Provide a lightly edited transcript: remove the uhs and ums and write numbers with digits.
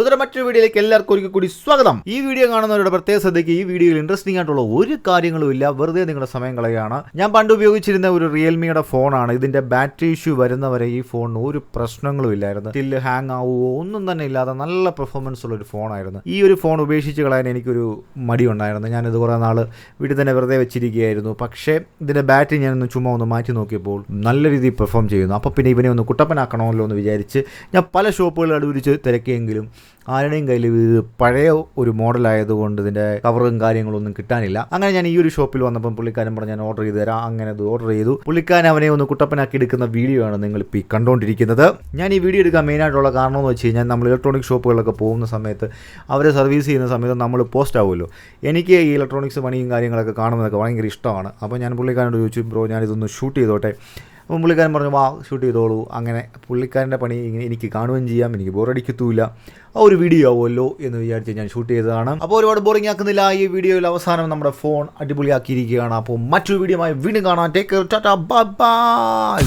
Brother മറ്റൊരു വീഡിയോയിലേക്ക് എല്ലാവർക്കും ഒരിക്കൽ കൂടി സ്വാഗതം. ഈ വീഡിയോ കാണുന്നവരുടെ പ്രത്യേക ശ്രദ്ധയ്ക്ക് ഈ വീഡിയോയിൽ ഇൻട്രസ്റ്റിംഗ് ആയിട്ടുള്ള ഒരു കാര്യങ്ങളും ഇല്ല, വെറുതെ നിങ്ങളുടെ സമയം കളയാണ്. ഞാൻ പണ്ട് ഉപയോഗിച്ചിരുന്ന ഒരു റിയൽമിയുടെ ഫോണാണ്. ഇതിന്റെ ബാറ്ററി ഇഷ്യൂ വരുന്നവരെ ഈ ഫോണിന് ഒരു പ്രശ്നങ്ങളും ഇല്ലായിരുന്നു. സ്റ്റിൽ ഹാങ് ആവുമോ ഒന്നും തന്നെ ഇല്ലാതെ നല്ല പെർഫോമൻസ് ഉള്ള ഒരു ഫോണായിരുന്നു. ഈ ഒരു ഫോൺ ഉപേക്ഷിച്ച് കളയാൻ എനിക്കൊരു മടി ഉണ്ടായിരുന്നു. ഞാനിത് കുറേ നാൾ വീട്ടിൽ തന്നെ വെറുതെ വെച്ചിരിക്കുകയായിരുന്നു. പക്ഷേ ഇതിന്റെ ബാറ്ററി ഞാനൊന്ന് ചുമ്മാ ഒന്ന് മാറ്റി നോക്കിയപ്പോൾ നല്ല രീതിയിൽ പെർഫോം ചെയ്യുന്നു. അപ്പോൾ പിന്നെ ഇവനെ ഒന്ന് കുട്ടപ്പനാക്കണമല്ലോ എന്ന് വിചാരിച്ച് ഞാൻ പല ഷോപ്പുകളിൽ അടുപിടിച്ച് തിരക്കിയെങ്കിലും ആരുടെയും കയ്യിൽ ഇത് പഴയ ഒരു മോഡലായതുകൊണ്ട് ഇതിൻ്റെ കവറും കാര്യങ്ങളൊന്നും കിട്ടാനില്ല. അങ്ങനെ ഞാൻ ഈ ഒരു ഷോപ്പിൽ വന്നപ്പം പുള്ളിക്കാരൻ പറഞ്ഞ് ഞാൻ ഓർഡർ ചെയ്ത് തരാം. അങ്ങനെ അത് ഓർഡർ ചെയ്തു. പുള്ളിക്കാരൻ അവനെ ഒന്ന് കുട്ടപ്പനാക്കി എടുക്കുന്ന വീഡിയോ ആണ് നിങ്ങളിപ്പോൾ ഈ കണ്ടുകൊണ്ടിരിക്കുന്നത്. ഞാൻ ഈ വീഡിയോ എടുക്കാൻ മെയിനായിട്ടുള്ള കാരണം എന്ന് വെച്ച് കഴിഞ്ഞാൽ നമ്മൾ ഇലക്ട്രോണിക് ഷോപ്പുകളിലൊക്കെ പോകുന്ന സമയത്ത് അവരെ സർവീസ് ചെയ്യുന്ന സമയത്ത് നമ്മൾ പോസ്റ്റ് ആവുമല്ലോ. എനിക്ക് ഈ ഇലക്ട്രോണിക്സ് പണിയും കാര്യങ്ങളൊക്കെ കാണുന്നതൊക്കെ ഭയങ്കര ഇഷ്ടമാണ്. അപ്പോൾ ഞാൻ പുള്ളിക്കാരനോട് ചോദിച്ചു, ബ്രോ ഞാനിതൊന്ന് ഷൂട്ട് ചെയ്തോട്ടെ. അപ്പം പുള്ളിക്കാരൻ പറഞ്ഞു വാ ഷൂട്ട് ചെയ്തോളൂ. അങ്ങനെ പുള്ളിക്കാരൻ്റെ പണി എനിക്ക് കാണുകയും ചെയ്യാം, എനിക്ക് ബോറടിക്കത്തുമില്ല, ആ ഒരു വീഡിയോ ആവുമല്ലോ എന്ന് വിചാരിച്ച് ഞാൻ ഷൂട്ട് ചെയ്തതാണ്. അപ്പോൾ ഒരുപാട് ബോറിംഗ് ആക്കുന്നില്ല. ഈ വീഡിയോയിൽ അവസാനം നമ്മുടെ ഫോൺ അടിപൊളിയാക്കിയിരിക്കുകയാണ്. അപ്പോൾ മറ്റൊരു വീഡിയോ വീണ്ടും കാണാം. Take care, Tata, bye bye.